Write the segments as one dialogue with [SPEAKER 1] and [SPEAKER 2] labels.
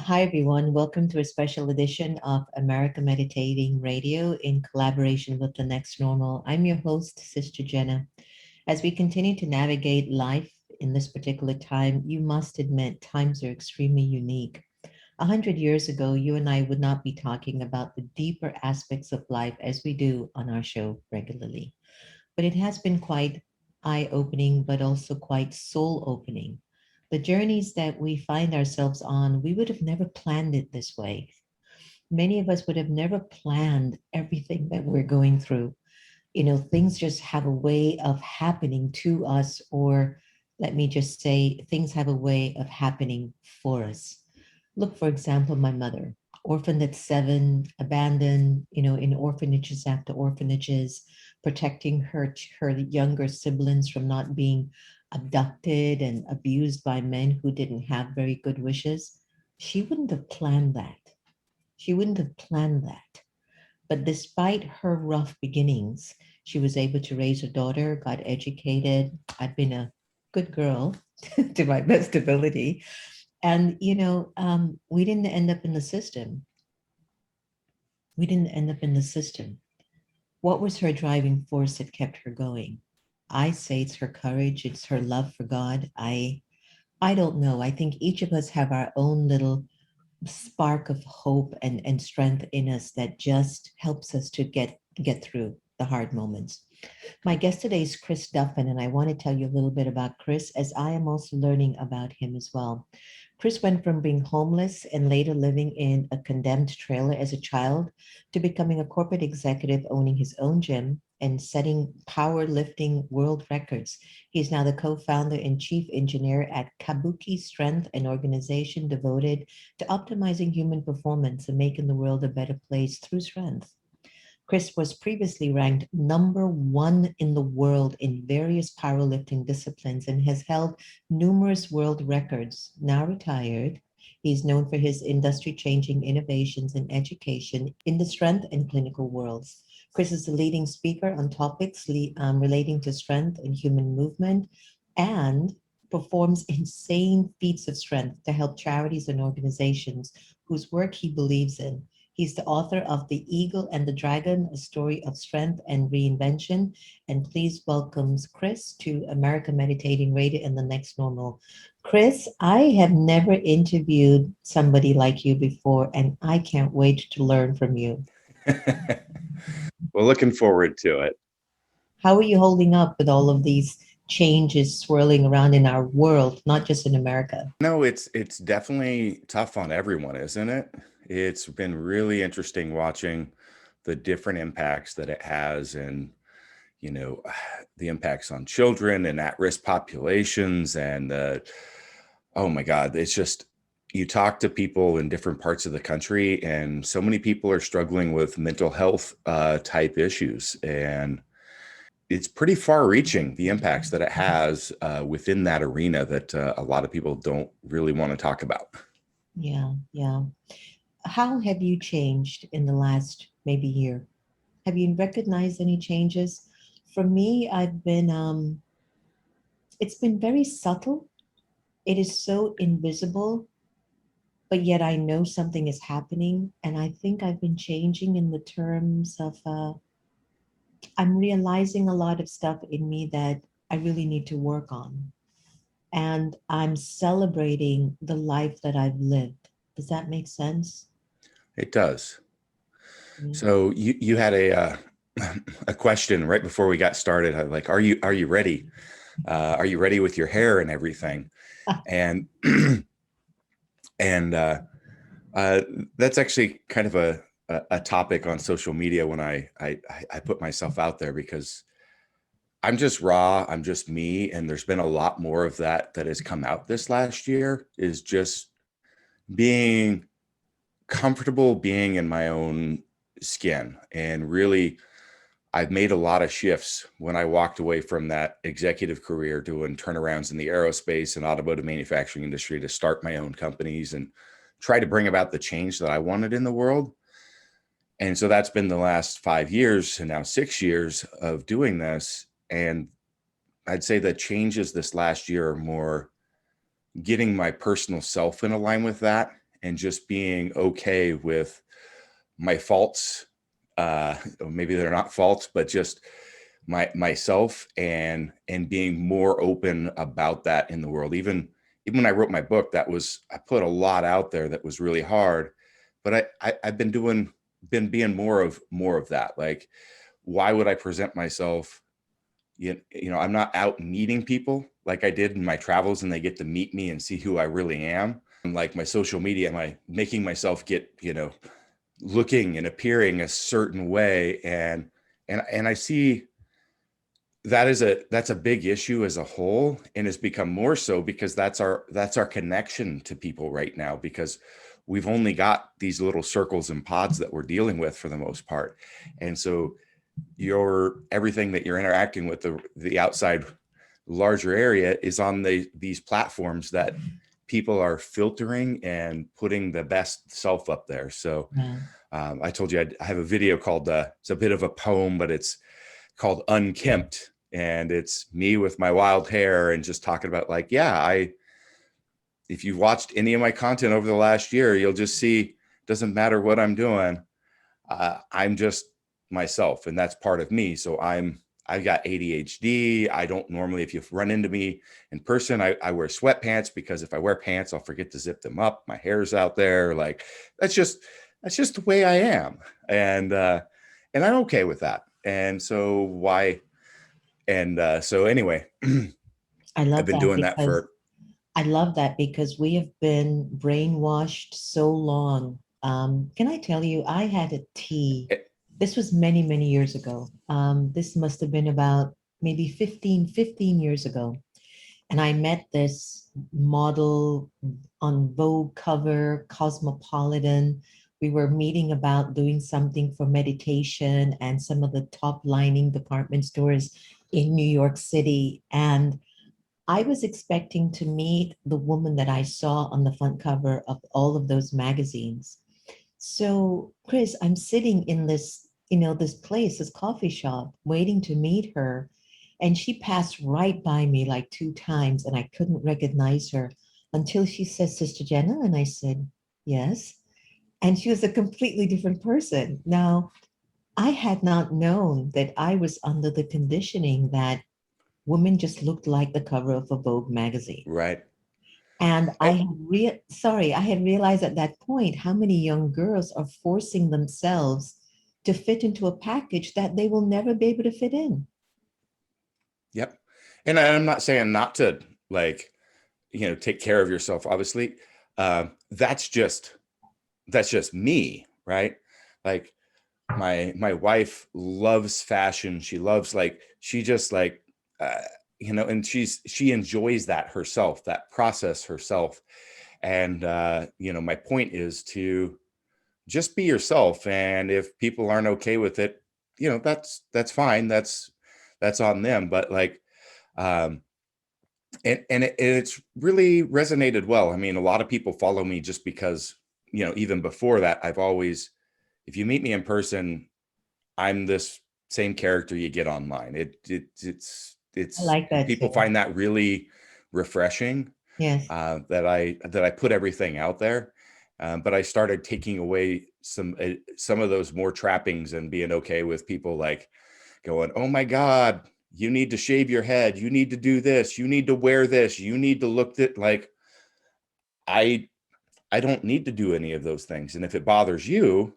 [SPEAKER 1] Hi, everyone. Welcome to a special edition of America Meditating Radio in collaboration with The Next Normal. I'm your host, Sister Jenna. As we continue to navigate life in this particular time, you must admit times are extremely unique. 100 years ago, you and I would not be talking about the deeper aspects of life as we do on our show regularly. But it has been quite eye opening, but also quite soul opening. The journeys that we find ourselves on, we would have never planned it this way. Many of us would have never planned everything that we're going through. Things just have a way of happening to us, or let me just say, things have a way of happening for us. Look, for example, my mother, orphaned at 7, abandoned, in orphanages after orphanages, protecting her younger siblings from not being abducted and abused by men who didn't have very good wishes. She wouldn't have planned that. She wouldn't have planned that. But despite her rough beginnings, she was able to raise her daughter, got educated. I've been a good girl to my best ability. And, we didn't end up in the system. We didn't end up in the system. What was her driving force that kept her going? I say it's her courage, it's her love for God. I don't know. I think each of us have our own little spark of hope and strength in us that just helps us to get through the hard moments. My guest today is Chris Duffin, and I want to tell you a little bit about Chris as I am also learning about him as well. Chris went from being homeless and later living in a condemned trailer as a child to becoming a corporate executive owning his own gym and setting powerlifting world records. He's now the co-founder and chief engineer at Kabuki Strength, an organization devoted to optimizing human performance and making the world a better place through strength. Chris was previously ranked #1 in the world in various powerlifting disciplines and has held numerous world records. Now retired, he's known for his industry changing innovations in education in the strength and clinical worlds. Chris is a leading speaker on topics relating to strength and human movement and performs insane feats of strength to help charities and organizations whose work he believes in. He's the author of The Eagle and the Dragon, a story of strength and reinvention. And please welcome Chris to America Meditating Radio and the Next Normal. Chris, I have never interviewed somebody like you before, and I can't wait to learn from you.
[SPEAKER 2] Well, looking forward to it.
[SPEAKER 1] How are you holding up with all of these changes swirling around in our world, not just in America?
[SPEAKER 2] No, it's definitely tough on everyone, isn't it? It's been really interesting watching the different impacts that it has and you know the impacts on children and at-risk populations and oh my God, it's just you talk to people in different parts of the country and so many people are struggling with mental health type issues and it's pretty far reaching, the impacts that it has within that arena that a lot of people don't really want to talk about.
[SPEAKER 1] Yeah, yeah. How have you changed in the last maybe year? Have you recognized any changes? For me, it's been very subtle. It is so invisible, but yet I know something is happening. And I think I've been changing in the terms of, I'm realizing a lot of stuff in me that I really need to work on. And I'm celebrating the life that I've lived. Does that make sense?
[SPEAKER 2] It does.
[SPEAKER 1] Yeah.
[SPEAKER 2] So you had a question right before we got started. Like, are you ready? Are you ready with your hair and everything? And and uh, that's actually kind of a topic on social media when I put myself out there because I'm just raw, I'm just me, and there's been a lot more of that has come out this last year is just being comfortable being in my own skin and really I've made a lot of shifts when I walked away from that executive career doing turnarounds in the aerospace and automotive manufacturing industry to start my own companies and try to bring about the change that I wanted in the world. And so that's been the last 5 years and now 6 years of doing this. And I'd say the changes this last year are more getting my personal self in line with that and just being okay with my faults. Maybe they're not faults, but just myself, and being more open about that in the world. Even when I wrote my book, I put a lot out there that was really hard, but I've been being more of that. Like, why would I present myself? I'm not out meeting people like I did in my travels, and they get to meet me and see who I really am. And like my social media, am I making myself get, looking and appearing a certain way? And I see that's a big issue as a whole, and it's become more so because that's our connection to people right now, because we've only got these little circles and pods that we're dealing with for the most part. And so everything that you're interacting with, the outside larger area, is on these platforms that people are filtering and putting the best self up there. So
[SPEAKER 1] Yeah.
[SPEAKER 2] I told you I have a video called it's a bit of a poem, but it's called Unkempt, and it's me with my wild hair and just talking about, like, if you've watched any of my content over the last year, you'll just see it doesn't matter what I'm doing. I'm just myself, and that's part of me. So I've got ADHD. I don't normally, if you run into me in person, I wear sweatpants, because if I wear pants, I'll forget to zip them up. My hair's out there. Like, that's just the way I am. And I'm okay with that. And so so anyway,
[SPEAKER 1] I
[SPEAKER 2] I've
[SPEAKER 1] love
[SPEAKER 2] been
[SPEAKER 1] that
[SPEAKER 2] doing that
[SPEAKER 1] because
[SPEAKER 2] for,
[SPEAKER 1] I love that because we have been brainwashed so long. Can I tell you, I had a tea. This was many, many years ago. This must have been about maybe 15 years ago. And I met this model on Vogue cover, Cosmopolitan. We were meeting about doing something for meditation and some of the top lining department stores in New York City. And I was expecting to meet the woman that I saw on the front cover of all of those magazines. So, Chris, I'm sitting in this place, this coffee shop, waiting to meet her. And she passed right by me like two times, and I couldn't recognize her until she said, Sister Jenna. And I said, yes. And she was a completely different person. Now, I had not known that I was under the conditioning that women just looked like the cover of a Vogue magazine.
[SPEAKER 2] right.
[SPEAKER 1] And I had realized at that point how many young girls are forcing themselves to fit into a package that they will never be able to fit in.
[SPEAKER 2] Yep. And I'm not saying not to, like, take care of yourself, obviously. That's just me, right? Like, my wife loves fashion. She loves, like, she just like, and she enjoys that herself, that process herself. And, my point is to just be yourself. And if people aren't okay with it, that's fine. That's on them. But like, um, it's really resonated well. I mean, a lot of people follow me just because, even before that, if you meet me in person, I'm this same character you get online.
[SPEAKER 1] I like that
[SPEAKER 2] People
[SPEAKER 1] too.
[SPEAKER 2] find that really refreshing,
[SPEAKER 1] Yes.
[SPEAKER 2] that I put everything out there. But I started taking away some of those more trappings, and being okay with people like going, oh my God, you need to shave your head. You need to do this. You need to wear this. You need to look that, like, I I don't need to do any of those things. And if it bothers you,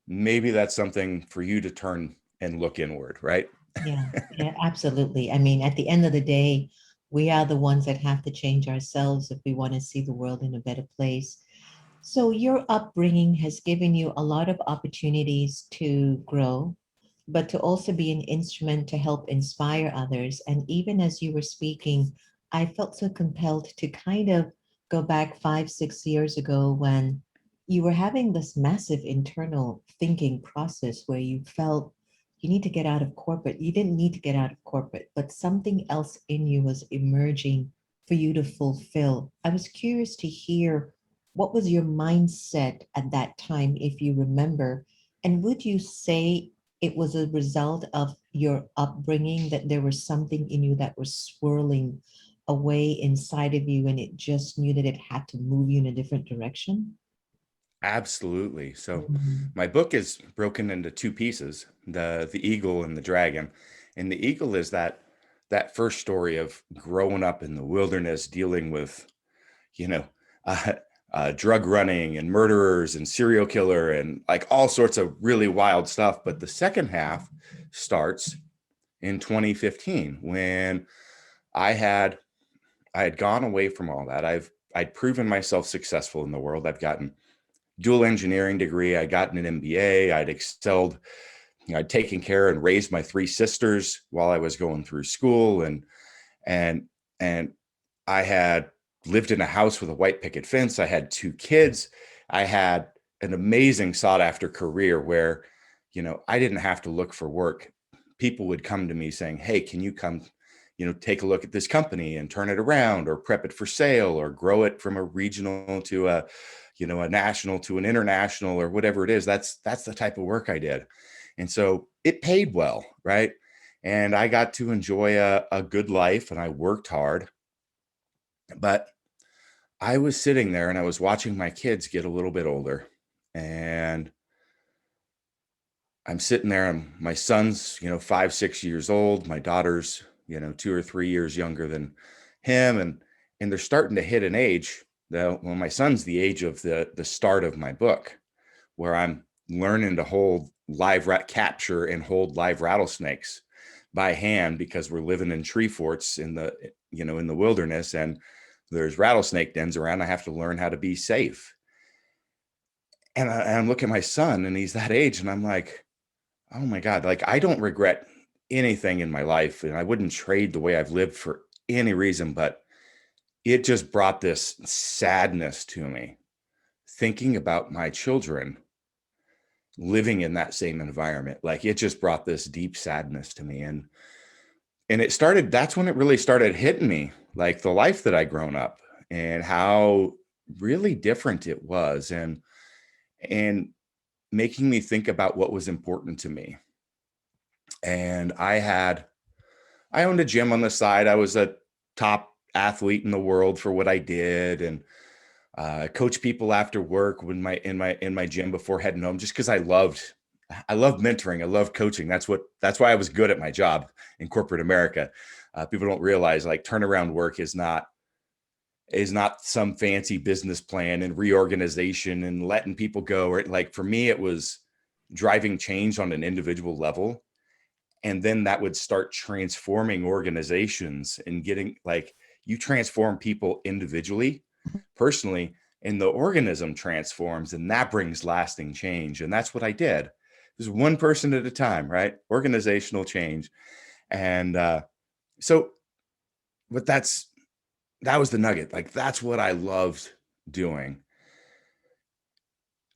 [SPEAKER 2] maybe that's something for you to turn and look inward, right?
[SPEAKER 1] Yeah. Yeah, absolutely. I mean, at the end of the day, we are the ones that have to change ourselves if we want to see the world in a better place. So your upbringing has given you a lot of opportunities to grow, but to also be an instrument to help inspire others. And even as you were speaking, I felt so compelled to kind of go back 5, 6 years ago when you were having this massive internal thinking process where you felt you need to get out of corporate. You didn't need to get out of corporate, but something else in you was emerging for you to fulfill. I was curious to hear what was your mindset at that time, if you remember, and would you say it was a result of your upbringing that there was something in you that was swirling a way inside of you and it just knew that it had to move you in a different direction?
[SPEAKER 2] Absolutely. So
[SPEAKER 1] Mhm.
[SPEAKER 2] my book is broken into two pieces, the eagle and the dragon. And the eagle is that first story of growing up in the wilderness, dealing with, you know, uh, drug running and murderers and serial killer and like all sorts of really wild stuff. But the second half starts in 2015 when I had I had gone away from all that. I'd proven myself successful in the world. I've gotten dual engineering degree. I'd gotten an MBA. I'd excelled. I'd taken care and raised my three sisters while I was going through school, and and I had lived in a house with a white picket fence. I had two kids. I had an amazing sought after career where, I didn't have to look for work. People would come to me saying, "Hey, can you come, take a look at this company and turn it around or prep it for sale or grow it from a regional to a national to an international or whatever it is." That's the type of work I did. And so it paid well, right? And I got to enjoy a good life and I worked hard. But I was sitting there and I was watching my kids get a little bit older. And I'm sitting there and my son's, 5, 6 years old. My daughter's, 2 or 3 years younger than him. And they're starting to hit an age that, well, my son's the age of the start of my book, where I'm learning to hold capture and hold live rattlesnakes by hand because we're living in tree forts in the wilderness, and there's rattlesnake dens around. I have to learn how to be safe. And I'm looking at my son and he's that age and I'm like, oh my God, like I don't regret anything in my life and I wouldn't trade the way I've lived for any reason, but it just brought this sadness to me thinking about my children living in that same environment. Like it just brought this deep sadness to me. And that's when it really started hitting me, like the life that I grown up and how really different it was, and making me think about what was important to me. And I owned a gym on the side. I was a top athlete in the world for what I did, and coach people after work when in my gym before heading home, just because I loved mentoring. I love coaching. That's why I was good at my job in corporate America. People don't realize like turnaround work is not some fancy business plan and reorganization and letting people go. Or like for me, it was driving change on an individual level. And then that would start transforming organizations and getting like you transform people individually, personally, and the organism transforms and that brings lasting change. And that's what I did. It was one person at a time, right? Organizational change. And so, but that was the nugget. Like that's what I loved doing.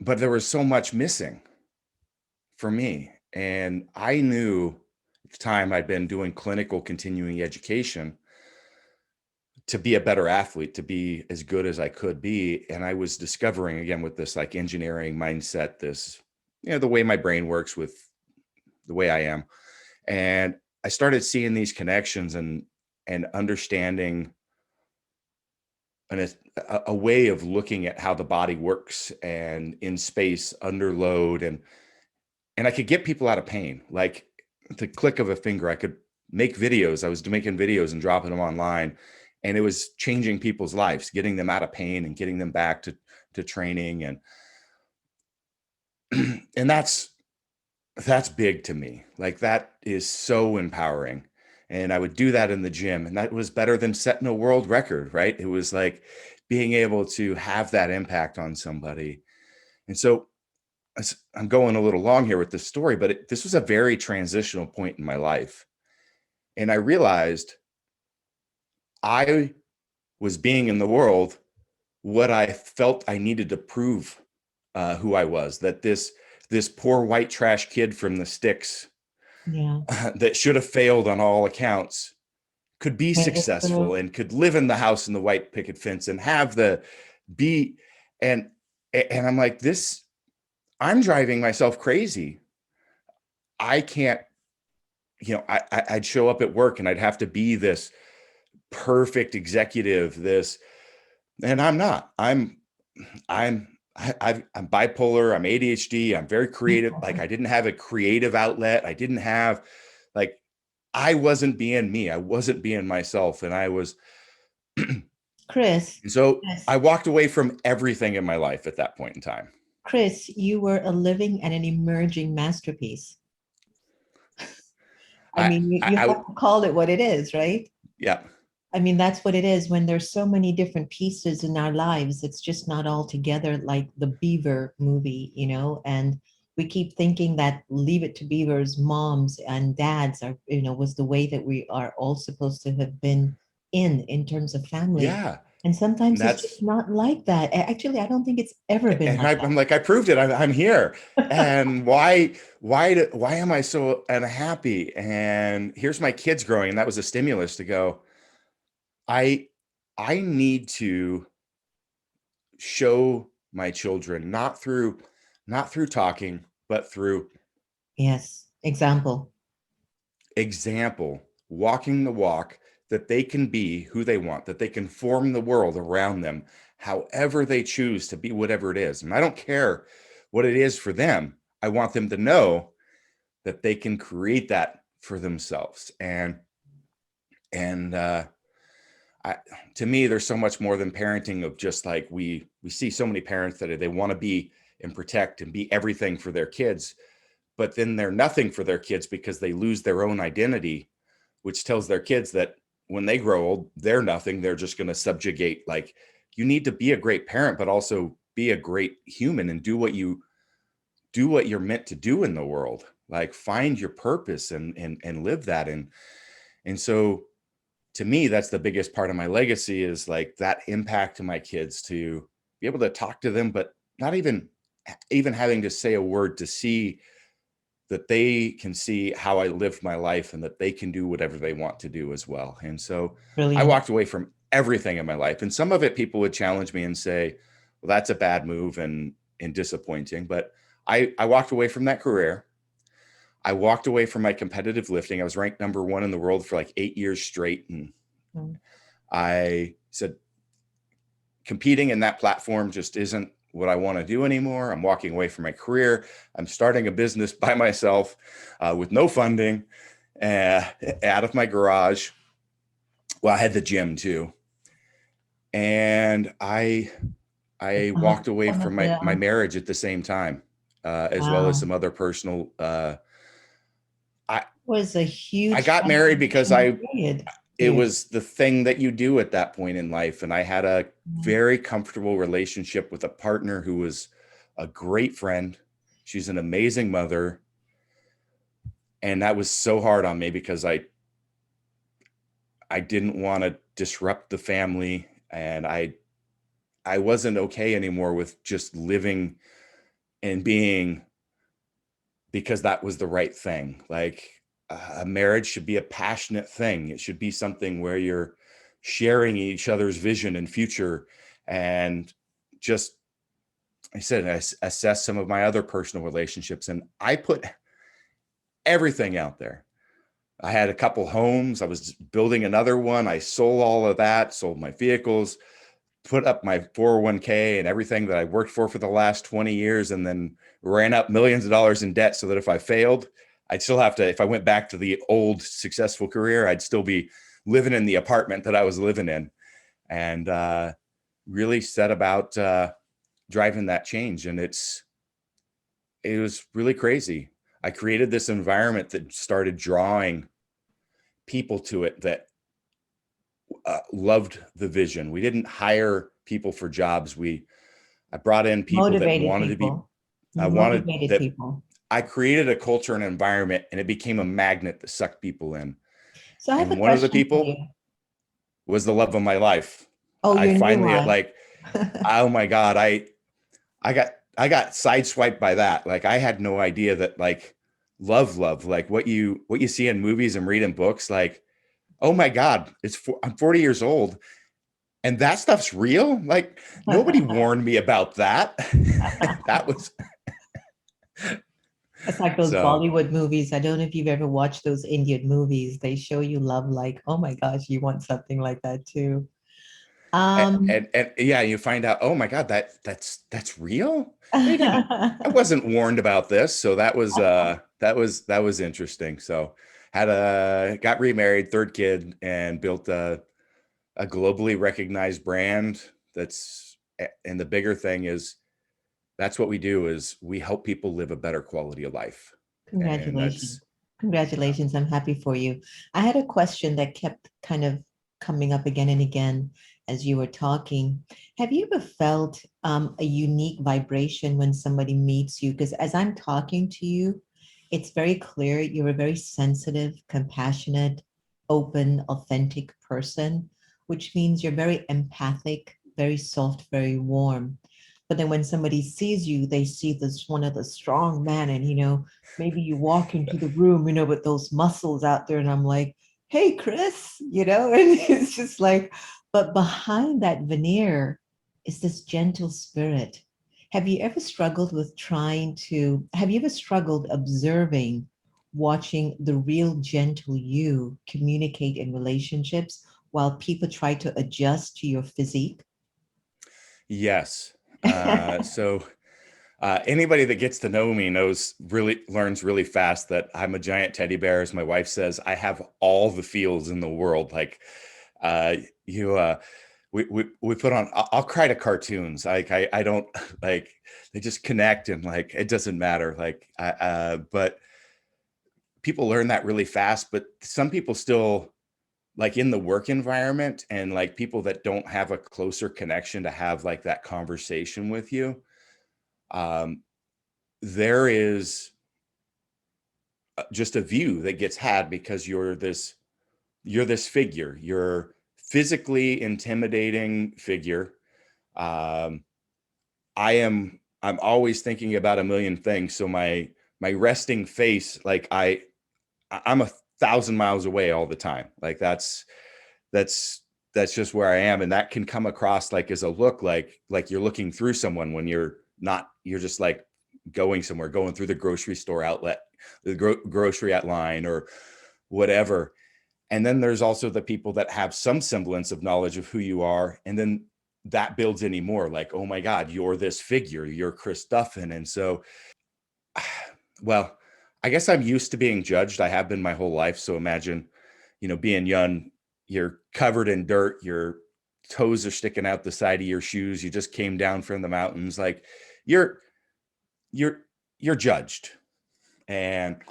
[SPEAKER 2] But there was so much missing for me. And I knew at the time I'd been doing clinical continuing education to be a better athlete, to be as good as I could be. And I was discovering again with this like engineering mindset, this, the way my brain works with the way I am. And I started seeing these connections and understanding a way of looking at how the body works and in space under load. And I could get people out of pain. Like the click of a finger, I could make videos. I was making videos and dropping them online, and it was changing people's lives, getting them out of pain and getting them back to training. And that's big to me. Like that is so empowering. And I would do that in the gym, and that was better than setting a world record, right? It was like being able to have that impact on somebody. And so I'm going a little long here with this story, but this was a very transitional point in my life. And I realized I was being in the world what I felt I needed to prove who I was, that this poor white trash kid from the sticks
[SPEAKER 1] Yeah.
[SPEAKER 2] that should have failed on all accounts could be
[SPEAKER 1] It's
[SPEAKER 2] successful and could live in the house in the white picket fence and have the be and I'm like, this, I'm driving myself crazy. I can't, I'd show up at work and I'd have to be this perfect executive, this, and I'm not. I'm bipolar. I'm ADHD. I'm very creative. Like I didn't have a creative outlet. I didn't have, like, I wasn't being me. I wasn't being myself. And I was,
[SPEAKER 1] Chris,
[SPEAKER 2] and so
[SPEAKER 1] Chris,
[SPEAKER 2] I walked away from everything in my life at that point in time.
[SPEAKER 1] Chris, you were a living and an emerging masterpiece. I
[SPEAKER 2] I,
[SPEAKER 1] mean, you
[SPEAKER 2] I
[SPEAKER 1] have to call it what it is, right?
[SPEAKER 2] yeah,
[SPEAKER 1] I mean, that's what it is when there's so many different pieces in our lives. It's just not all together like the Beaver movie, you know? And we keep thinking that Leave It to Beaver's moms and dads are, you know, was the way that we are all supposed to have been in terms of family.
[SPEAKER 2] yeah.
[SPEAKER 1] And
[SPEAKER 2] And
[SPEAKER 1] sometimes it's just
[SPEAKER 2] that's,
[SPEAKER 1] not like that. Actually, I don't think it's ever been
[SPEAKER 2] and
[SPEAKER 1] like
[SPEAKER 2] I'm like, I proved it. I'm here.
[SPEAKER 1] that.
[SPEAKER 2] And why am I so unhappy? And here's my kids growing. And that was a stimulus to go, I, I need to show my children, not through talking, but through
[SPEAKER 1] Yes, example.
[SPEAKER 2] example, walking the walk, that they can be who they want, that they can form the world around them however they choose to be, whatever it is. And I don't care what it is for them. I want them to know that they can create that for themselves. And I, to me, there's so much more than parenting, of just like, we see so many parents that they want to be and protect and be everything for their kids, but then they're nothing for their kids because they lose their own identity, which tells their kids that when they grow old, they're nothing. They're just going to subjugate. Like, you need to be a great parent, but also be a great human and do what you're meant to do in the world. Like, find your purpose and live that. And so to me, that's the biggest part of my legacy, is like that impact to my kids, to be able to talk to them, but not even having to say a word, to see that they can see how I lived my life and that they can do whatever they want to do as well. And so I
[SPEAKER 1] Brilliant.
[SPEAKER 2] walked away from everything in my life. And some of it, people would challenge me and say, well, that's a bad move and disappointing. But I walked away from that career. I walked away from my competitive lifting. I was ranked number one in the world for like 8 years straight. And
[SPEAKER 1] Mm.
[SPEAKER 2] I said, competing in that platform just isn't what I want to do anymore. I'm walking away from my career. I'm starting a business by myself, with no funding, uh, out of my garage. Well, I had the gym too. And I walked away
[SPEAKER 1] Some
[SPEAKER 2] from
[SPEAKER 1] of
[SPEAKER 2] my
[SPEAKER 1] the
[SPEAKER 2] marriage at the same time, as well as
[SPEAKER 1] wow
[SPEAKER 2] some other personal, I,
[SPEAKER 1] was a
[SPEAKER 2] I
[SPEAKER 1] huge
[SPEAKER 2] got married because
[SPEAKER 1] transitional period for
[SPEAKER 2] it
[SPEAKER 1] you.
[SPEAKER 2] was the thing that you do at that point in life. And I had a
[SPEAKER 1] Mhm.
[SPEAKER 2] very comfortable relationship with a partner who was a great friend. She's an amazing mother. And that was so hard on me because I didn't want to disrupt the family. And I wasn't okay anymore with just living and being, because that was the right thing. Like, a marriage should be a passionate thing. It should be something where you're sharing each other's vision and future. And just, I said, I assessed some of my other personal relationships, and I put everything out there. I had a couple homes. I was building another one. I sold all of that, sold my vehicles, put up my 401k and everything that I worked for the last 20 years, and then ran up millions of dollars in debt so that if I failed, I'd still have to, if I went back to the old successful career, I'd still be living in the apartment that I was living in. And really set about driving that change. And it was really crazy. I created this environment that started drawing people to it that loved the vision. We didn't hire people for jobs. I brought in people that
[SPEAKER 1] Motivated
[SPEAKER 2] wanted to be,
[SPEAKER 1] people.
[SPEAKER 2] I
[SPEAKER 1] You
[SPEAKER 2] wanted
[SPEAKER 1] motivated
[SPEAKER 2] that,
[SPEAKER 1] people.
[SPEAKER 2] I created a culture and environment, and it became a magnet that sucked people in.
[SPEAKER 1] So I have a
[SPEAKER 2] And one of the
[SPEAKER 1] question for you.
[SPEAKER 2] people was the love of my life.
[SPEAKER 1] Oh,
[SPEAKER 2] I
[SPEAKER 1] your new
[SPEAKER 2] finally,
[SPEAKER 1] wife.
[SPEAKER 2] like, oh my God, I got sideswiped by that. Like, I had no idea that, like, love, like what you see in movies and read in books, like, oh my God, I'm 40 years old and that stuff's real. Like, nobody warned me about that. That was,
[SPEAKER 1] It's like those
[SPEAKER 2] So,
[SPEAKER 1] Bollywood movies. I don't know if you've ever watched those Indian movies. They show you love like, oh my gosh, you want something like that too. Um,
[SPEAKER 2] and yeah, you find out, oh my God, that's real. They didn't. I wasn't warned about this, so that was interesting. So, got remarried, third kid, and built a globally recognized brand. And the bigger thing is that's what we do is we help people live a better quality of life, and
[SPEAKER 1] Congratulations.
[SPEAKER 2] that's
[SPEAKER 1] Congratulations. I'm happy for you. I had a question that kept kind of coming up again and again as you were talking. Have you ever felt a unique vibration when somebody meets you? Because as I'm talking to you, it's very clear you're a very sensitive, compassionate, open, authentic person, which means you're very empathic, very soft, very warm. But then when somebody sees you, they see this one of the strong man, and maybe you walk into the room, with those muscles out there, and I'm like, hey, Chris, and it's just like, but behind that veneer is this gentle spirit. Have you ever struggled observing, watching the real gentle you communicate in relationships while people try to adjust to your physique?
[SPEAKER 2] yes. So anybody that gets to know me learns really fast that I'm a giant teddy bear. As my wife says, I have all the feels in the world. Like uh, you, we put on. I'll cry to cartoons. Like I don't like they just connect and like it doesn't matter. But people learn that really fast. But some people still like in the work environment and like people that don't have a closer connection to have like that conversation with you. Um, there is just a view that gets had because you're this figure, you're physically intimidating figure. um I'm always thinking about a million things, so my resting face, like I'm 1,000 miles away all the time. Like that's that's just where I am, and that can come across like as a look, like you're looking through someone when you're not. You're just like going somewhere, going through the grocery store outlet, the grocery at line or whatever. And then there's also the people that have some semblance of knowledge of who you are, and then that builds any more like, oh my God, you're this figure, you're Chris Duffin. And so, well, I guess I'm used to being judged. I have been my whole life. So imagine, being young, you're covered in dirt, your toes are sticking out the side of your shoes, you just came down from the mountains, like you're you're you're judged. And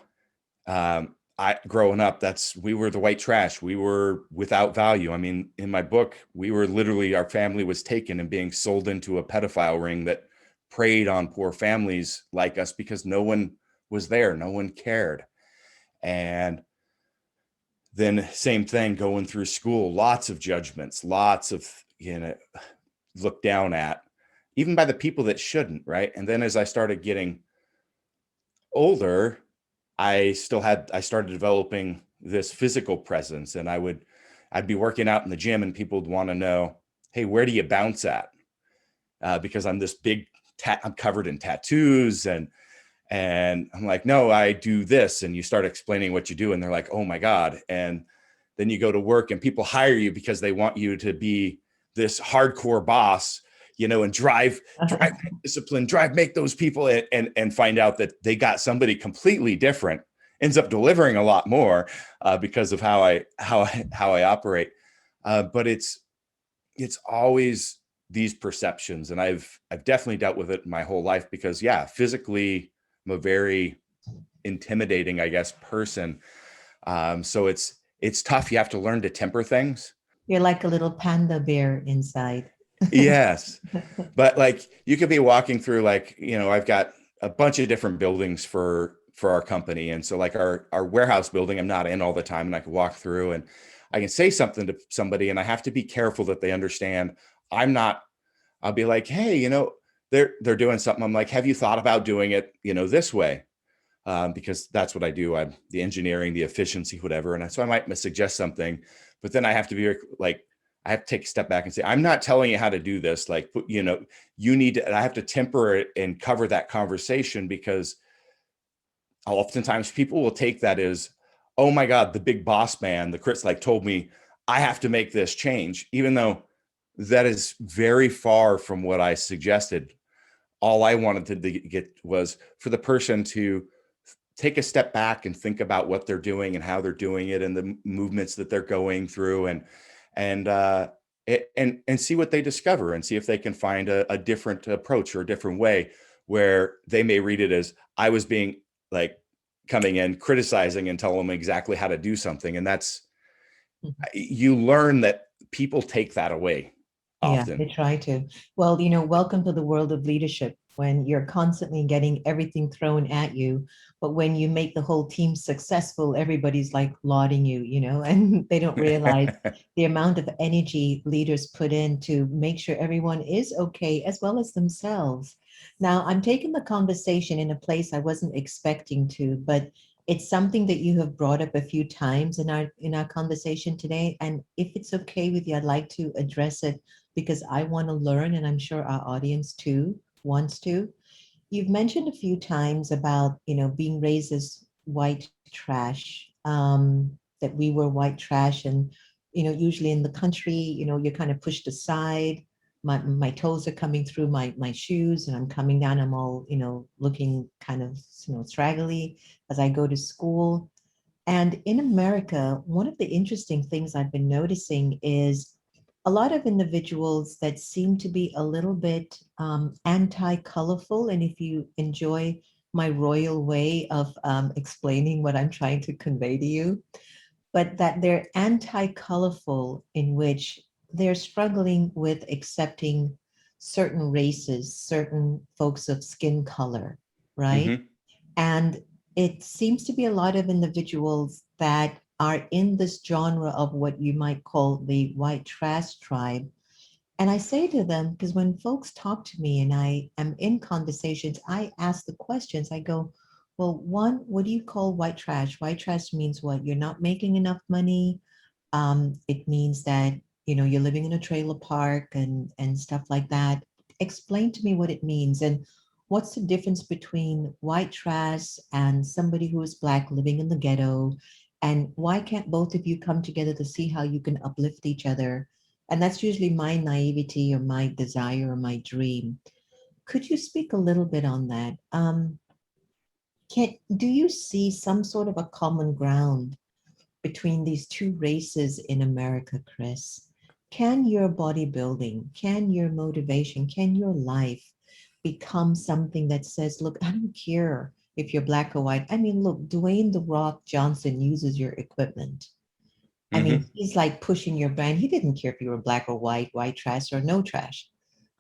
[SPEAKER 2] I growing up, we were the white trash. We were without value. I mean, in my book, we were literally, our family was taken and being sold into a pedophile ring that preyed on poor families like us because no one was there, no one cared. And then same thing going through school, lots of judgments, lots of, looked down at, even by the people that shouldn't, right? And then as I started getting older, I started developing this physical presence, and I'd be working out in the gym and people would want to know, hey, where do you bounce at? Because I'm this big, I'm covered in tattoos, and I'm like, no, I do this. And you start explaining what you do, and they're like, oh my God. And then you go to work and people hire you because they want you to be this hardcore boss, and drive discipline, make those people, and find out that they got somebody completely different, ends up delivering a lot more because of how I operate. But it's always these perceptions, and I've definitely dealt with it my whole life because yeah, physically I'm a very intimidating, I guess, person. So it's tough. You have to learn to temper things.
[SPEAKER 1] You're like a little panda bear inside.
[SPEAKER 2] Yes. But like you could be walking through, like, I've got a bunch of different buildings for our company. And so like our warehouse building, I'm not in all the time, and I can walk through and I can say something to somebody, and I have to be careful that they understand I'm not. I'll be like, hey, they're doing something. I'm like, have you thought about doing it, this way? Because that's what I do. I'm the engineering, the efficiency, whatever. And so I might suggest something, but then I have to be like, I have to take a step back and say, I'm not telling you how to do this. Like, you need to, and I have to temper it and cover that conversation because oftentimes people will take that as, oh my God, the big boss man, the Chris like told me I have to make this change, even though that is very far from what I suggested. All I wanted to get was for the person to take a step back and think about what they're doing and how they're doing it and the movements that they're going through, and and see what they discover and see if they can find a different approach or a different way where they may read it as I was being like coming in criticizing and telling them exactly how to do something. And that's, you learn that people take that away
[SPEAKER 1] Yeah,
[SPEAKER 2] often.
[SPEAKER 1] they try to. Well, welcome to the world of leadership when you're constantly getting everything thrown at you. But when you make the whole team successful, everybody's like lauding you, and they don't realize the amount of energy leaders put in to make sure everyone is okay, as well as themselves. Now, I'm taking the conversation in a place I wasn't expecting to, but it's something that you have brought up a few times in our conversation today. And if it's okay with you, I'd like to address it because I want to learn, and I'm sure our audience too wants to. You've mentioned a few times about, being raised as white trash, that we were white trash, and, usually in the country, you're kind of pushed aside. My toes are coming through my shoes, and I'm coming down. I'm all, looking kind of, straggly as I go to school. And in America, one of the interesting things I've been noticing is a lot of individuals that seem to be a little bit anti-colorful. And if you enjoy my royal way of explaining what I'm trying to convey to you, but that they're anti-colorful in which they're struggling with accepting certain races, certain folks of skin color, right?
[SPEAKER 2] Hmm.
[SPEAKER 1] And it seems to be a lot of individuals that are in this genre of what you might call the white trash tribe. And I say to them, because when folks talk to me and I am in conversations, I ask the questions. I go, well, one, what do you call white trash? White trash means what? You're not making enough money. It means that, you're living in a trailer park and stuff like that. Explain to me what it means. And what's the difference between white trash and somebody who is Black living in the ghetto? And why can't both of you come together to see how you can uplift each other? And that's usually my naivety or my desire or my dream. Could you speak a little bit on that? Do you see some sort of a common ground between these two races in America, Chris? Can your bodybuilding, can your motivation, can your life become something that says, look, I don't care if you're Black or white. I mean, look, Dwayne The Rock Johnson uses your equipment. I mean,
[SPEAKER 2] Hmm.
[SPEAKER 1] he's like pushing your brand. He didn't care if you were Black or white trash or no trash,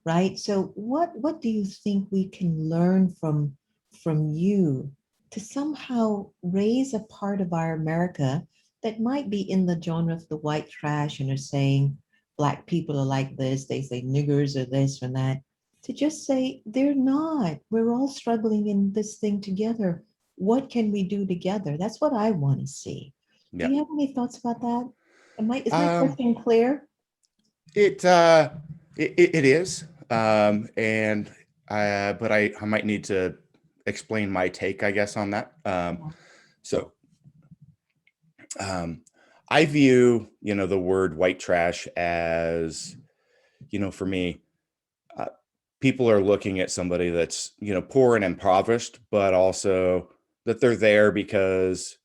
[SPEAKER 1] right? So what do you think we can learn from you to somehow raise a part of our America that might be in the genre of the white trash and are saying Black people are like this, they say niggers are this or that, to just say they're not. We're all struggling in this thing together. What can we do together? That's what I want to see. Do
[SPEAKER 2] Yeah.
[SPEAKER 1] you have any thoughts about that? Is my
[SPEAKER 2] Um,
[SPEAKER 1] question clear?
[SPEAKER 2] it, it is. And but I might need to explain my take, I guess, on that. So um, I view, the word white trash as, for me, uh, people are looking at somebody that's, poor and impoverished, but also that they're there because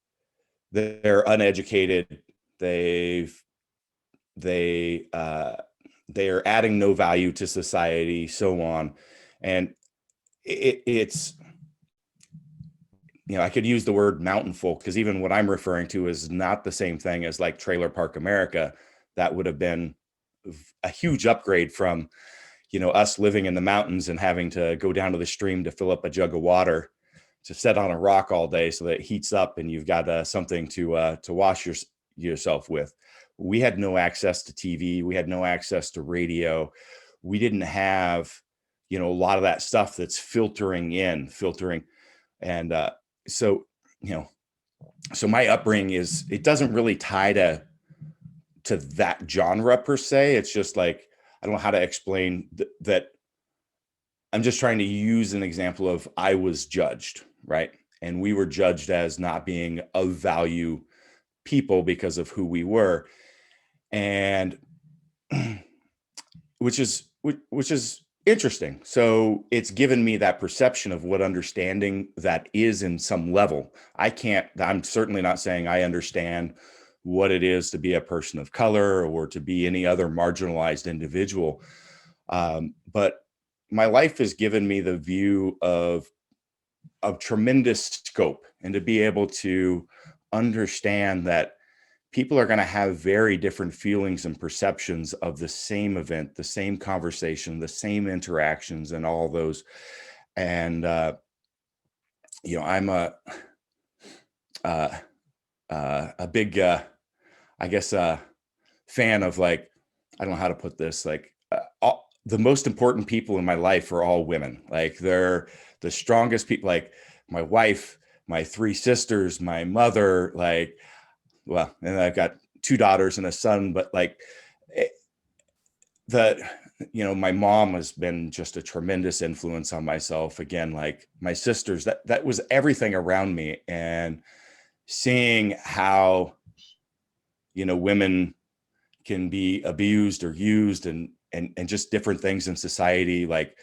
[SPEAKER 2] they're uneducated. They've they they are adding no value to society, so on. And it's, I could use the word mountain folk because even what I'm referring to is not the same thing as like Trailer Park America. That would have been a huge upgrade from, us living in the mountains and having to go down to the stream to fill up a jug of water to set on a rock all day so that it heats up and you've got something to wash yourself with. We had no access to TV. We had no access to radio. We didn't have, a lot of that stuff that's filtering. And so, you know, so my upbringing is, it doesn't really tie to that genre per se. It's just like, I don't know how to explain that. I'm just trying to use an example of I was judged, right? and we were judged as not being of value people because of who we were. And which is interesting. So it's given me that perception of what understanding that is in some level. I'm certainly not saying I understand what it is to be a person of color or to be any other marginalized individual. But my life has given me the view of tremendous scope, and to be able to understand that people are going to have very different feelings and perceptions of the same event, the same conversation, the same interactions, and all those. And I'm a big, I guess, fan of, like, I don't know how to put this, like, the most important people in my life are all women. Like, they're the strongest people, like my wife, my three sisters, my mother, like, well, and I've got two daughters and a son, but like that, my mom has been just a tremendous influence on myself. Again, like my sisters, that was everything around me. And seeing how, women can be abused or used, and just different things in society. Like,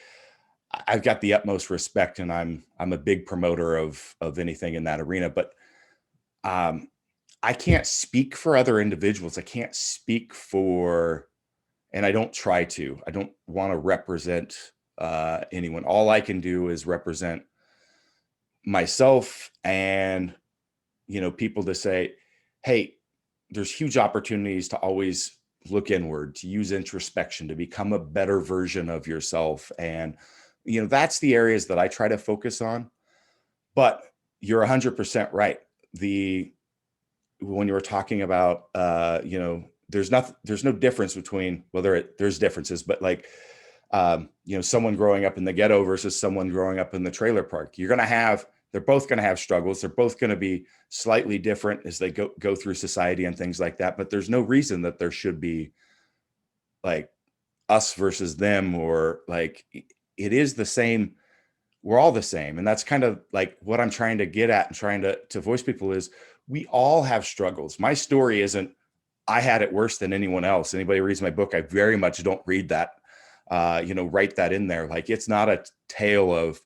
[SPEAKER 2] I've got the utmost respect, and I'm a big promoter of anything in that arena. But I can't speak for other individuals. I can't speak for, and I don't try to. I don't want to represent anyone. All I can do is represent myself, and people to say, hey, there's huge opportunities to always look inward, to use introspection, to become a better version of yourself. And that's the areas that I try to focus on. But you're 100% right. When you were talking about there's no difference between, well, there's differences, but like someone growing up in the ghetto versus someone growing up in the trailer park, they're both going to have struggles. They're both going to be slightly different as they go through society and things like that. But there's no reason that there should be like us versus them, or like, it is the same. We're all the same. And that's kind of like what I'm trying to get at and trying to voice people is, we all have struggles. My story isn't, I had it worse than anyone else. Anybody reads my book, I very much don't read that, write that in there. Like, it's not a tale of,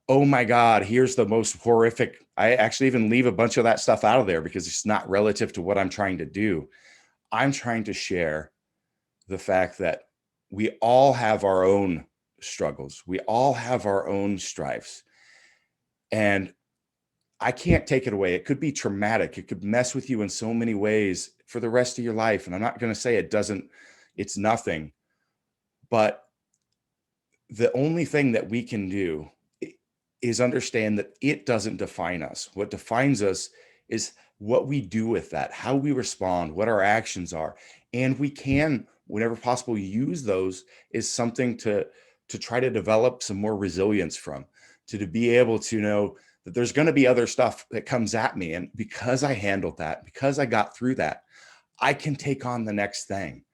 [SPEAKER 2] oh my God, here's the most horrific. I actually even leave a bunch of that stuff out of there because it's not relative to what I'm trying to do. I'm trying to share the fact that we all have our own struggles. We all have our own strifes. And I can't take it away. It could be traumatic. It could mess with you in so many ways for the rest of your life. And I'm not going to say it's nothing, but the only thing that we can do is understand that it doesn't define us. What defines us is what we do with that, how we respond, what our actions are. And we can, whenever possible, use those as something to try to develop some more resilience from, to be able to know that there's going to be other stuff that comes at me. And because I handled that, because I got through that, I can take on the next thing.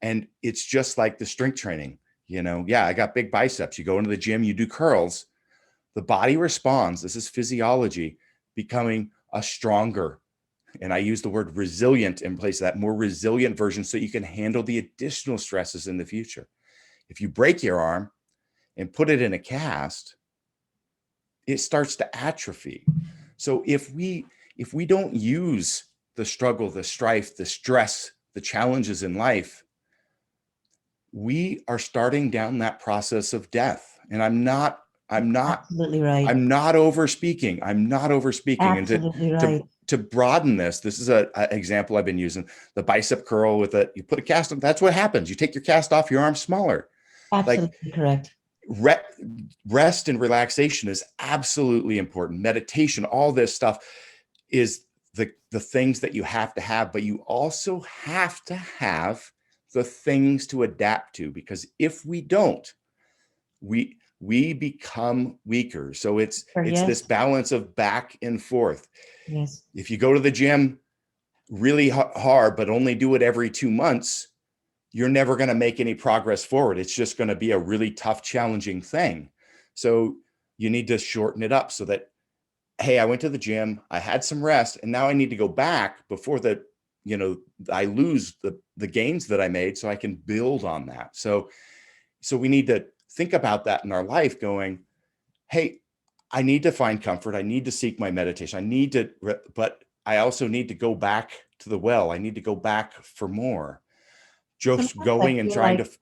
[SPEAKER 2] And it's just like the strength training, I got big biceps. You go into the gym, you do curls, the body responds. This is physiology, becoming a stronger, and I use the word resilient in place of that, more resilient version, so you can handle the additional stresses in the future. If you break your arm and put it in a cast, it starts to atrophy. So if we don't use the struggle, the strife, the stress, the challenges in life, we are starting down that process of death. And I'm not
[SPEAKER 1] Absolutely right.
[SPEAKER 2] I'm not over speaking.
[SPEAKER 1] Absolutely
[SPEAKER 2] And
[SPEAKER 1] right.
[SPEAKER 2] to broaden this is a example I've been using, the bicep curl you put a cast on. That's what happens. You take your cast off, your arm's smaller. Like,
[SPEAKER 1] Absolutely correct.
[SPEAKER 2] rest and relaxation is absolutely important. Meditation, all this stuff is the things that you have to have, but you also have to have the things to adapt to, because if we don't, we become weaker. So it's this
[SPEAKER 1] Yes.
[SPEAKER 2] balance of back and forth.
[SPEAKER 1] Yes.
[SPEAKER 2] If you go to the gym really hard, but only do it every 2 months, you're never going to make any progress forward. It's just going to be a really tough, challenging thing. So you need to shorten it up so that hey, I went to the gym, I had some rest, and now I need to go back before I lose the gains that I made, so I can build on that. So we need to think about that in our life, going, hey, I need to find comfort. I need to seek my meditation. But I also need to go back to the well. I need to go back for more. Just
[SPEAKER 1] Sometimes I
[SPEAKER 2] going and
[SPEAKER 1] feel
[SPEAKER 2] trying
[SPEAKER 1] like
[SPEAKER 2] to,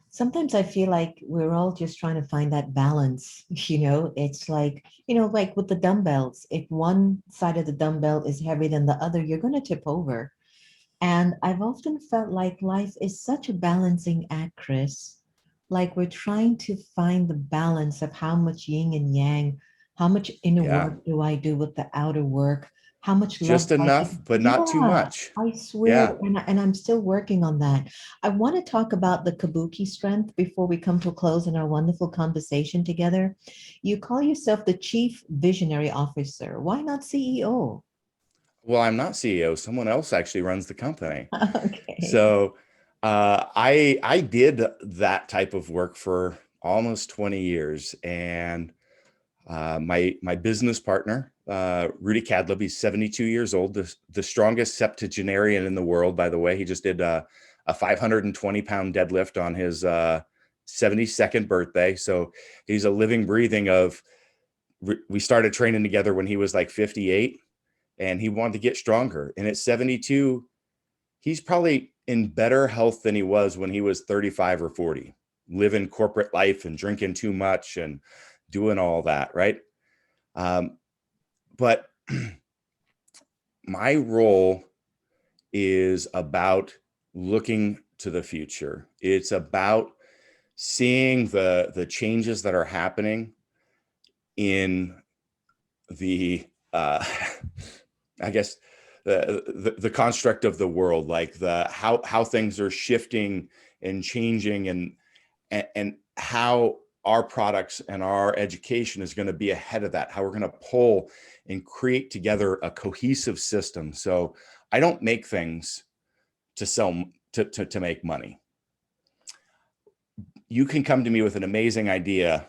[SPEAKER 1] sometimes I feel like we're all just trying to find that balance. It's like, like with the dumbbells, if one side of the dumbbell is heavier than the other, you're going to tip over. And I've often felt like life is such a balancing act, Chris. Like we're trying to find the balance of how much yin and yang, how much inner
[SPEAKER 2] yeah,
[SPEAKER 1] work do I do with the outer work, how much love
[SPEAKER 2] just
[SPEAKER 1] do I give?
[SPEAKER 2] enough, but not too
[SPEAKER 1] Yeah,
[SPEAKER 2] much.
[SPEAKER 1] I swear,
[SPEAKER 2] Yeah.
[SPEAKER 1] and I'm still working on that. I want to talk about the Kabuki strength before we come to a close in our wonderful conversation together. You call yourself the Chief Visionary Officer. Why not CEO?
[SPEAKER 2] Well, I'm not CEO. Someone else actually runs the company.
[SPEAKER 1] Okay.
[SPEAKER 2] So I did that type of work for almost 20 years. And my business partner, Rudy Cadleb, he's 72 years old, the strongest septuagenarian in the world, by the way. He just did a 520-pound deadlift on his 72nd birthday. So he's a living, breathing of, we started training together when he was like 58 and he wanted to get stronger. And at 72, he's probably in better health than he was when he was 35 or 40, living corporate life and drinking too much and doing all that, right? But my role is about looking to the future. It's about seeing the changes that are happening in the I guess the construct of the world, like the how things are shifting and changing, and how our products and our education is going to be ahead of that, how we're going to pull and create together a cohesive system. So I don't make things to sell, to make money. You can come to me with an amazing idea,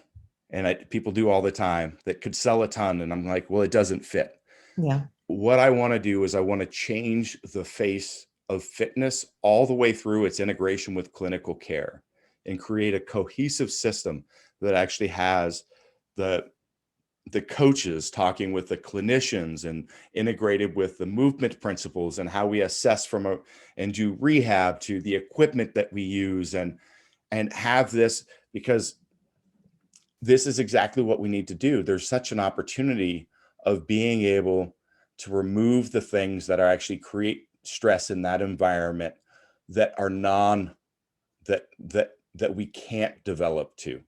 [SPEAKER 2] and people do all the time, that could sell a ton, and I'm like, well, it doesn't fit.
[SPEAKER 1] Yeah.
[SPEAKER 2] What I want to do is I want to change the face of fitness all the way through its integration with clinical care, and create a cohesive system that actually has the coaches talking with the clinicians and integrated with the movement principles and how we assess and do rehab, to the equipment that we use, and have this, because this is exactly what we need to do. There's such an opportunity of being able to remove the things that are actually create stress in that environment, that are that we can't develop to.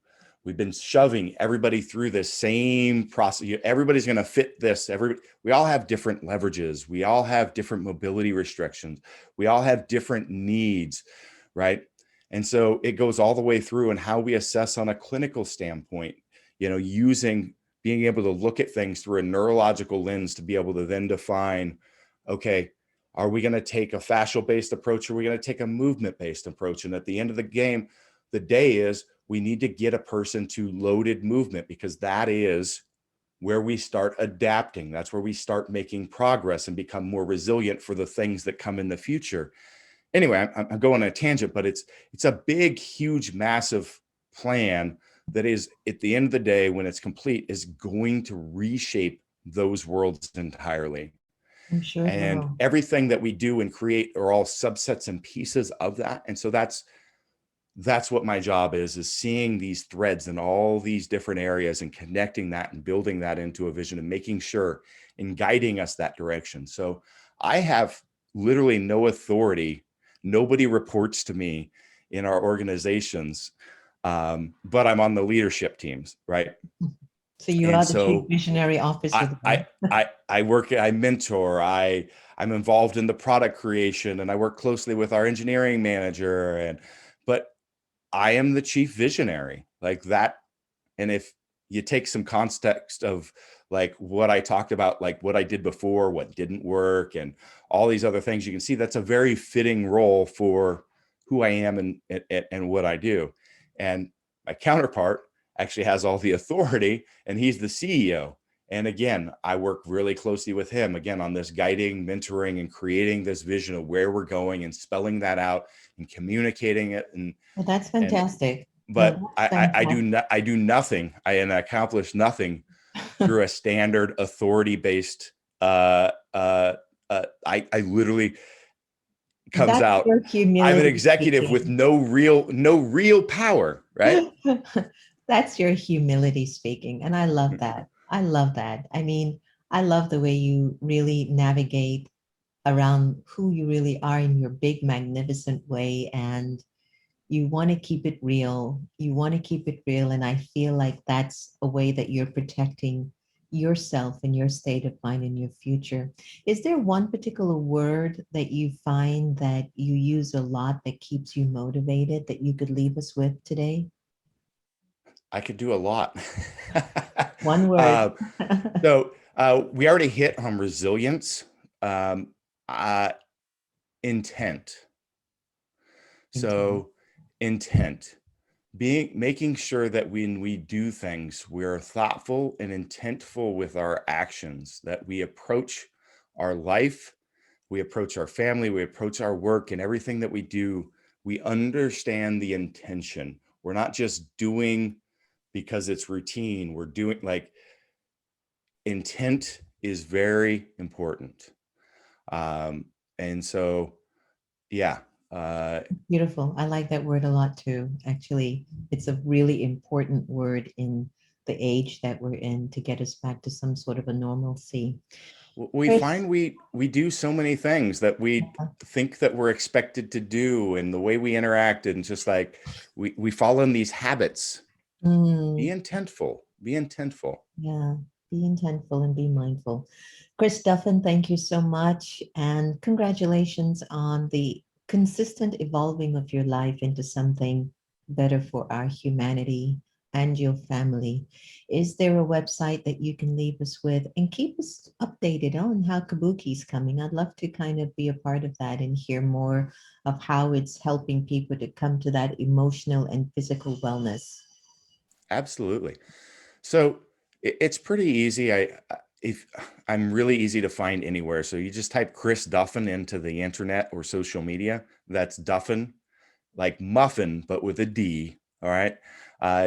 [SPEAKER 2] We've been shoving everybody through this same process. Everybody's going to fit this. We all have different leverages. We all have different mobility restrictions. We all have different needs, right? And so it goes all the way through, and how we assess on a clinical standpoint, being able to look at things through a neurological lens, to be able to then define, okay, are we going to take a fascial-based approach, or are we going to take a movement-based approach? And at the end of the day is, we need to get a person to loaded movement, because that is where we start adapting. That's where we start making progress and become more resilient for the things that come in the future. Anyway, I'm going on a tangent, but it's a big, huge, massive plan that is, at the end of the day, when it's complete, is going to reshape those worlds entirely.
[SPEAKER 1] I'm sure it
[SPEAKER 2] And
[SPEAKER 1] will.
[SPEAKER 2] everything that we do and create are all subsets and pieces of that. And so that's what my job is seeing these threads in all these different areas, and connecting that and building that into a vision, and making sure and guiding us that direction. So I have literally no authority. Nobody reports to me in our organizations, but I'm on the leadership teams, right?
[SPEAKER 1] So you
[SPEAKER 2] And
[SPEAKER 1] are the chief
[SPEAKER 2] so
[SPEAKER 1] visionary
[SPEAKER 2] I
[SPEAKER 1] officer
[SPEAKER 2] I
[SPEAKER 1] then.
[SPEAKER 2] I work, I mentor, I'm involved in the product creation, and I work closely with our engineering manager, but I am the chief visionary, like that. And if you take some context of like what I talked about, like what I did before, what didn't work, and all these other things, you can see that's a very fitting role for who I am, and what I do. And my counterpart actually has all the authority, and he's the CEO. And again, I work really closely with him again on this guiding, mentoring, and creating this vision of where we're going and spelling that out and communicating it.
[SPEAKER 1] Well, that's
[SPEAKER 2] And
[SPEAKER 1] fantastic. No,
[SPEAKER 2] but
[SPEAKER 1] that's
[SPEAKER 2] I do nothing. And accomplish nothing through a standard authority based. I literally comes
[SPEAKER 1] That's
[SPEAKER 2] out.
[SPEAKER 1] your
[SPEAKER 2] I'm an
[SPEAKER 1] humility
[SPEAKER 2] executive with
[SPEAKER 1] speaking.
[SPEAKER 2] no real power, right?
[SPEAKER 1] That's your humility speaking. And I love that. I love that. I mean, I love the way you really navigate around who you really are in your big, magnificent way. And you want to keep it real. You want to keep it real. And I feel like that's a way that you're protecting yourself and your state of mind in your future. Is there one particular word that you find that you use a lot that keeps you motivated that you could leave us with today?
[SPEAKER 2] I could do a lot.
[SPEAKER 1] One word.
[SPEAKER 2] uh, we already hit on resilience, um, uh, intent.
[SPEAKER 1] Intent.
[SPEAKER 2] So intent, being making sure that when we do things, we're thoughtful and intentful with our actions, that we approach our life, we approach our family, we approach our work, and everything that we do, we understand the intention. We're not just doing because it's routine. We're doing like intent is very important. Um, and so, yeah, uh,
[SPEAKER 1] Beautiful. I like that word a lot too. Actually, it's a really important word in the age that we're in to get us back to some sort of a normalcy.
[SPEAKER 2] we
[SPEAKER 1] Chris,
[SPEAKER 2] find we do so many things that we think that we're expected to do, and the way we interact, and just like we fall in these habits. Be
[SPEAKER 1] mm,
[SPEAKER 2] intentful. Be intentful.
[SPEAKER 1] yeah, be intentful and be mindful. Chris Duffin, thank you so much. And congratulations on the consistent evolving of your life into something better for our humanity and your family. Is there a website that you can leave us with and keep us updated on how Kabuki's coming? I'd love to kind of be a part of that and hear more of how it's helping people to come to that emotional and physical wellness.
[SPEAKER 2] Absolutely. So it's pretty easy. If I'm really easy to find anywhere. So you just type Chris Duffin into the internet or social media. That's Duffin, like muffin, but with a D. All right.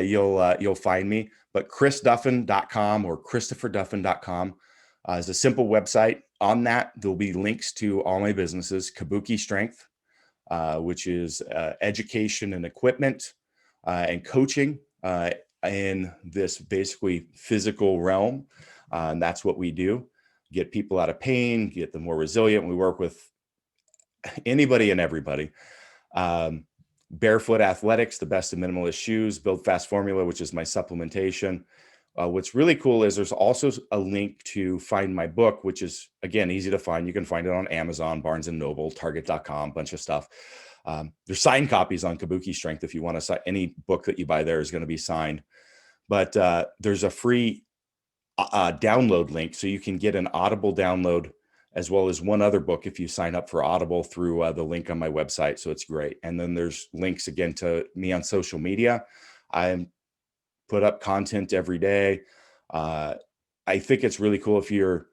[SPEAKER 2] You'll find me. But chrisduffin.com or christopherduffin.com is a simple website. On that, there'll be links to all my businesses, Kabuki Strength, which is education and equipment and coaching in this basically physical realm. And that's what we do: get people out of pain, get them more resilient. We work with anybody and everybody. Um, Barefoot Athletics, the best of minimalist shoes, Build Fast Formula, which is my supplementation. What's really cool is there's also a link to find my book, which is, again, easy to find. You can find it on Amazon, Barnes and Noble, Target.com, bunch of stuff. There's signed copies on Kabuki Strength. If you want to sign, any book that you buy there is going to be signed. But there's a free download link, so you can get an Audible download as well as one other book if you sign up for Audible through the link on my website. So it's great. And then there's links again to me on social media. I put up content every day. I think it's really cool if you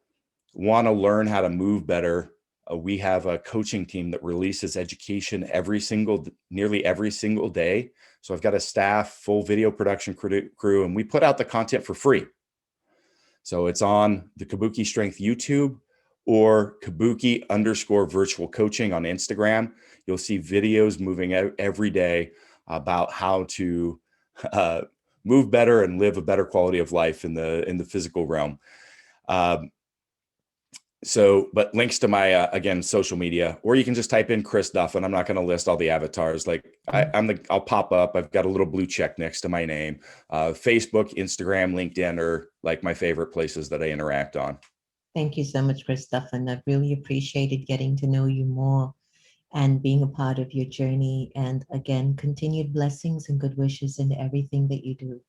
[SPEAKER 2] want to learn how to move better. We have a coaching team that releases education nearly every single day. So I've got a staff, full video production crew, and we put out the content for free. So it's on the Kabuki Strength YouTube or Kabuki_virtual coaching on Instagram. You'll see videos moving every day about how to uh, move better and live a better quality of life in the physical realm. But links to my again social media, or you can just type in Chris Duffin. I'm not going to list all the avatars. Like I'll pop up. I've got a little blue check next to my name. Facebook, Instagram, LinkedIn are like my favorite places that I interact on.
[SPEAKER 1] Thank you so much, Chris Duffin. I've really appreciated getting to know you more and being a part of your journey. And again, continued blessings and good wishes in everything that you do.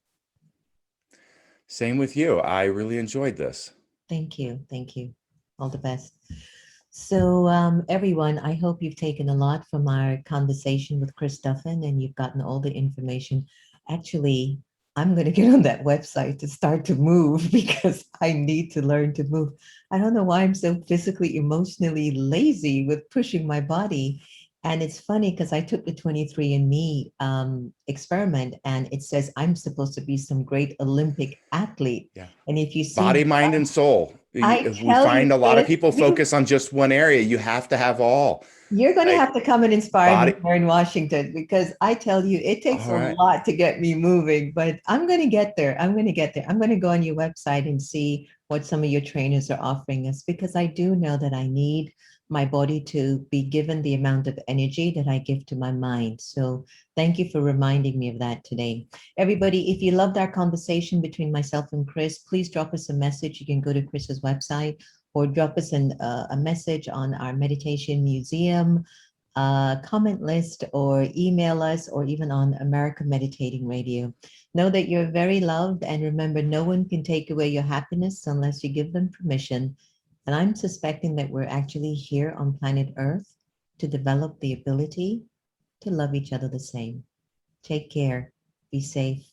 [SPEAKER 2] Same with you. I really enjoyed this.
[SPEAKER 1] Thank you. Thank you. All the best. So, everyone, I hope you've taken a lot from our conversation with Chris Duffin and you've gotten all the information. Actually, I'm going to get on that website to start to move because I need to learn to move. I don't know why I'm so physically, emotionally lazy with pushing my body. And it's funny because I took the 23andMe experiment and it says I'm supposed to be some great Olympic athlete.
[SPEAKER 2] Yeah.
[SPEAKER 1] And if you see
[SPEAKER 2] Body,
[SPEAKER 1] my
[SPEAKER 2] mind, and soul.
[SPEAKER 1] I
[SPEAKER 2] We
[SPEAKER 1] tell you,
[SPEAKER 2] find a lot of
[SPEAKER 1] Chris,
[SPEAKER 2] people focus on just one area. You have to have all.
[SPEAKER 1] you're going to
[SPEAKER 2] Like
[SPEAKER 1] have to come and inspire me
[SPEAKER 2] body.
[SPEAKER 1] here in Washington because I tell you, it takes
[SPEAKER 2] All
[SPEAKER 1] a
[SPEAKER 2] right.
[SPEAKER 1] lot to get me moving, but I'm going to get there. I'm going to get there. I'm going to go on your website and see what some of your trainers are offering us because I do know that I need my body to be given the amount of energy that I give to my mind. So thank you for reminding me of that today. Everybody, if you loved our conversation between myself and Chris, please drop us a message. You can go to Chris's website or drop us a message on our meditation museum comment list or email us or even on America Meditating Radio. Know that you're very loved and remember no one can take away your happiness unless you give them permission. And I'm suspecting that we're actually here on planet Earth to develop the ability to love each other the same. Take care. Be safe.